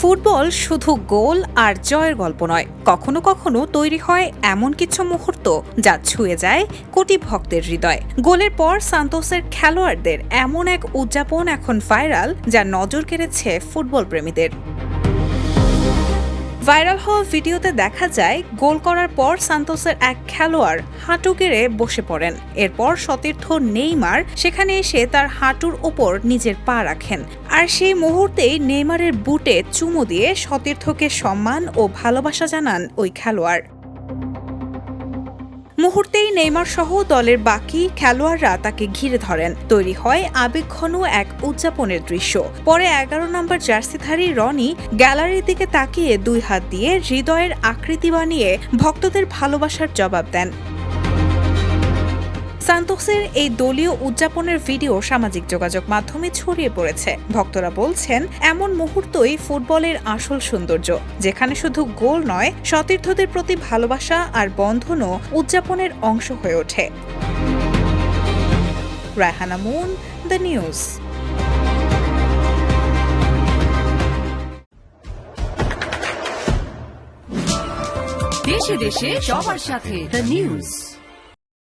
Football শুধু গোল আর জয়ের গল্প নয়, কখনো কখনো তৈরি হয় এমন কিছু মুহূর্ত যা ছুঁয়ে যায় কোটি ভক্তের হৃদয়। গোলের পর সান্তোসের খেলোয়াড়দের এমন এক উদযাপন এখন ভাইরাল, যা নজর কেড়েছে ফুটবল প্রেমীদের। ভাইরাল হওয়া ভিডিওতে দেখা যায় গোল করার পর সান্তোসের এক খেলোয়াড় হাঁটু গেড়ে বসে পড়েন। এরপর সতীর্থ নেইমার সেখানে এসে তার হাঁটুর ওপর নিজের পা রাখেন, আর সেই মুহূর্তেই নেইমারের বুটে চুমু দিয়ে সতীর্থকে সম্মান ও ভালোবাসা জানান ওই খেলোয়াড়। মুহূর্তেই নেইমার সহ দলের বাকি খেলোয়াড়রা তাকে ঘিরে ধরেন। তৈরি হয় আবেগঘন এক উদযাপনের দৃশ্য। পরে 11 নম্বর জার্সিধারী রনি গ্যালারির দিকে তাকিয়ে 2 হাত দিয়ে হৃদয়ের আকৃতি বানিয়ে ভক্তদের ভালোবাসার জবাব দেন। সান্তোসের এই দলীয় উদযাপনের ভিডিও সামাজিক যোগাযোগ মাধ্যমে ছড়িয়ে পড়েছে। ভক্তরা বলছেন, এমন মুহূর্তই ফুটবলের আসল সৌন্দর্য, যেখানে শুধু গোল নয়, সতীর্থদের প্রতি ভালোবাসা আর বন্ধনও উদযাপনের অংশ হয়ে ওঠে। Raihana moon, the news. দেশে দেশে সবার সাথে, দ্য নিউজ।